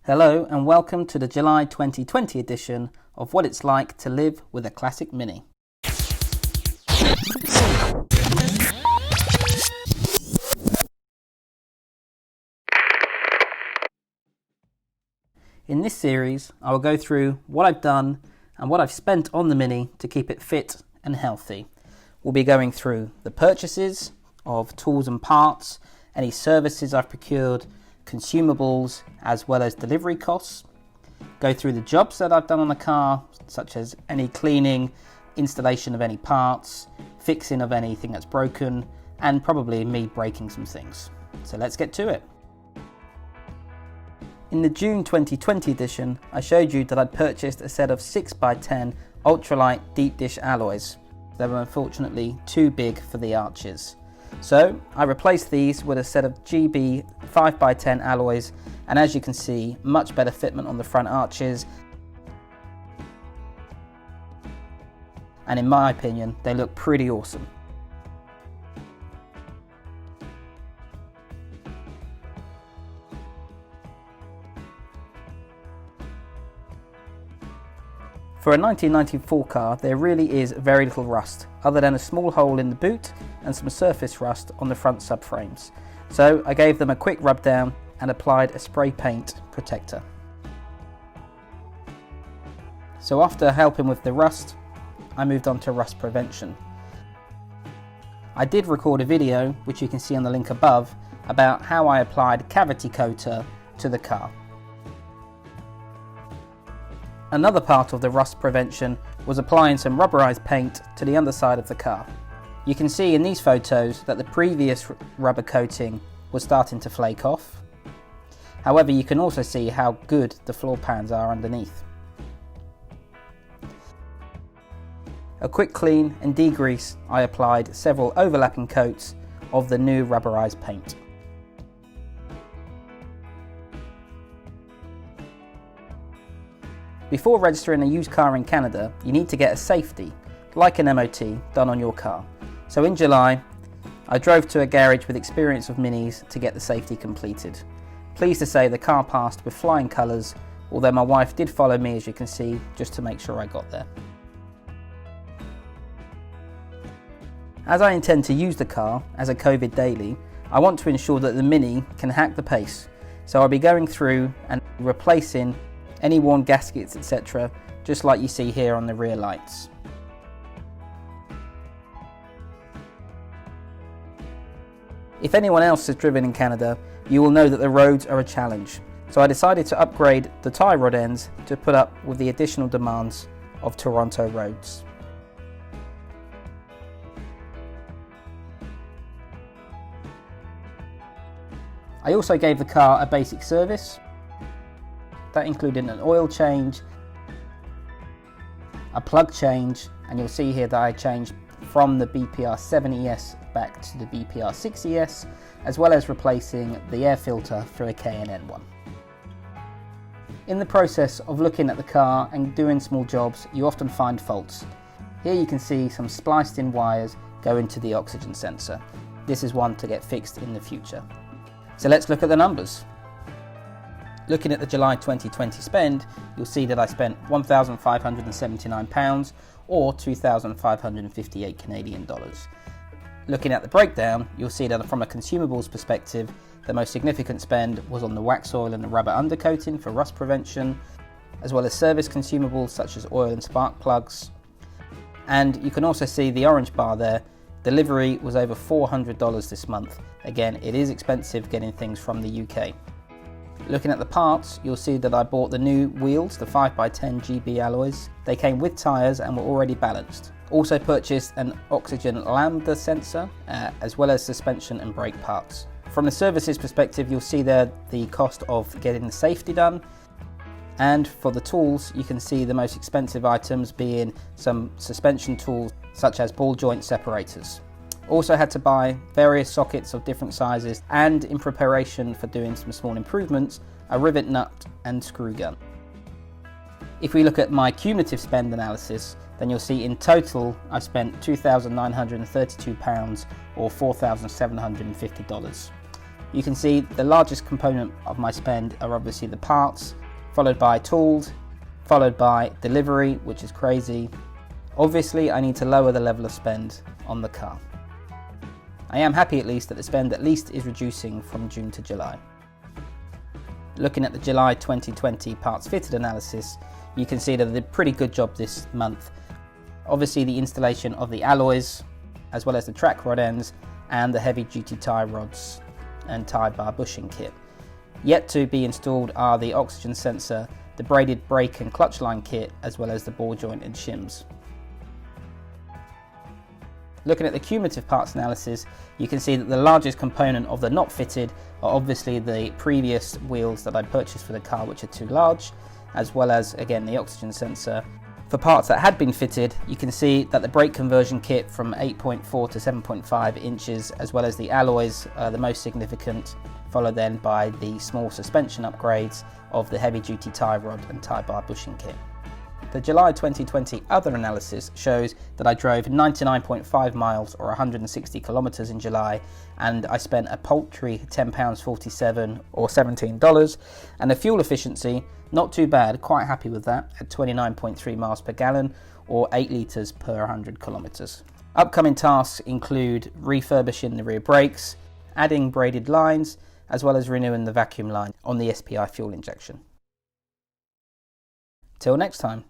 Hello and welcome to the July 2020 edition of What It's Like to Live with a Classic Mini. In this series, I will go through what I've done and what I've spent on the Mini to keep it fit and healthy. We'll be going through the purchases of tools and parts, any services I've procured, consumables, as well as delivery costs. Go through the jobs that I've done on the car, such as any cleaning, installation of any parts, fixing of anything that's broken, and probably me breaking some things. So let's get to it. In the June 2020 edition, I showed you that I'd purchased a set of 6x10 ultralight deep dish alloys. They were unfortunately too big for the arches. So I replaced these with a set of GB 5x10 alloys, and as you can see, much better fitment on the front arches, and in my opinion they look pretty awesome. For a 1994 car, there really is very little rust, other than a small hole in the boot and some surface rust on the front subframes. So I gave them a quick rub down and applied a spray paint protector. So after helping with the rust, I moved on to rust prevention. I did record a video, which you can see on the link above, about how I applied cavity coater to the car. Another part of the rust prevention was applying some rubberized paint to the underside of the car. You can see in these photos that the previous rubber coating was starting to flake off. However, you can also see how good the floor pans are underneath. A quick clean and degrease, I applied several overlapping coats of the new rubberized paint. Before registering a used car in Canada, you need to get a safety, like an MOT, done on your car. So in July, I drove to a garage with experience of Minis to get the safety completed. Pleased to say the car passed with flying colours, although my wife did follow me, as you can see, just to make sure I got there. As I intend to use the car as a COVID daily, I want to ensure that the Mini can hack the pace. So I'll be going through and replacing any worn gaskets, etc., just like you see here on the rear lights. If anyone else has driven in Canada, you will know that the roads are a challenge. So I decided to upgrade the tie rod ends to put up with the additional demands of Toronto roads. I also gave the car a basic service. That included an oil change, a plug change, and you'll see here that I changed from the BPR 7ES back to the BPR 6ES, as well as replacing the air filter for a K&N one. In the process of looking at the car and doing small jobs, you often find faults. Here you can see some spliced in wires go into the oxygen sensor. This is one to get fixed in the future. So let's look at the numbers. Looking at the July 2020 spend, you'll see that I spent £1,579 or 2,558 Canadian dollars. Looking at the breakdown, you'll see that from a consumables perspective, the most significant spend was on the wax oil and the rubber undercoating for rust prevention, as well as service consumables such as oil and spark plugs. And you can also see the orange bar there. Delivery was over $400 this month. Again, it is expensive getting things from the UK. Looking at the parts, you'll see that I bought the new wheels, the 5x10 GB alloys. They came with tyres and were already balanced. Also purchased an oxygen lambda sensor, as well as suspension and brake parts. From the services perspective, you'll see there the cost of getting the safety done. And for the tools, you can see the most expensive items being some suspension tools, such as ball joint separators. Also had to buy various sockets of different sizes, and in preparation for doing some small improvements, a rivet nut and screw gun. If we look at my cumulative spend analysis, then you'll see in total I've spent £2,932 or $4,750. you can see the largest component of my spend are obviously the parts, followed by tools, followed by delivery, which is crazy. Obviously, I need to lower the level of spend on the car. I am happy at least that the spend at least is reducing from June to July. Looking at the July 2020 parts fitted analysis, you can see that I did a pretty good job this month. Obviously the installation of the alloys, as well as the track rod ends and the heavy duty tie rods and tie bar bushing kit. Yet to be installed are the oxygen sensor, the braided brake and clutch line kit, as well as the ball joint and shims. Looking at the cumulative parts analysis, you can see that the largest component of the not fitted are obviously the previous wheels that I purchased for the car, which are too large, as well as again the oxygen sensor. For parts that had been fitted, you can see that the brake conversion kit from 8.4 to 7.5 inches, as well as the alloys, are the most significant, followed then by the small suspension upgrades of the heavy duty tie rod and tie bar bushing kit. The July 2020 other analysis shows that I drove 99.5 miles or 160 kilometers in July, and I spent a paltry £10.47 or $17, and the fuel efficiency, not too bad, quite happy with that, at 29.3 miles per gallon or 8 litres per 100 kilometers. Upcoming tasks include refurbishing the rear brakes, adding braided lines, as well as renewing the vacuum line on the SPI fuel injection. Till next time.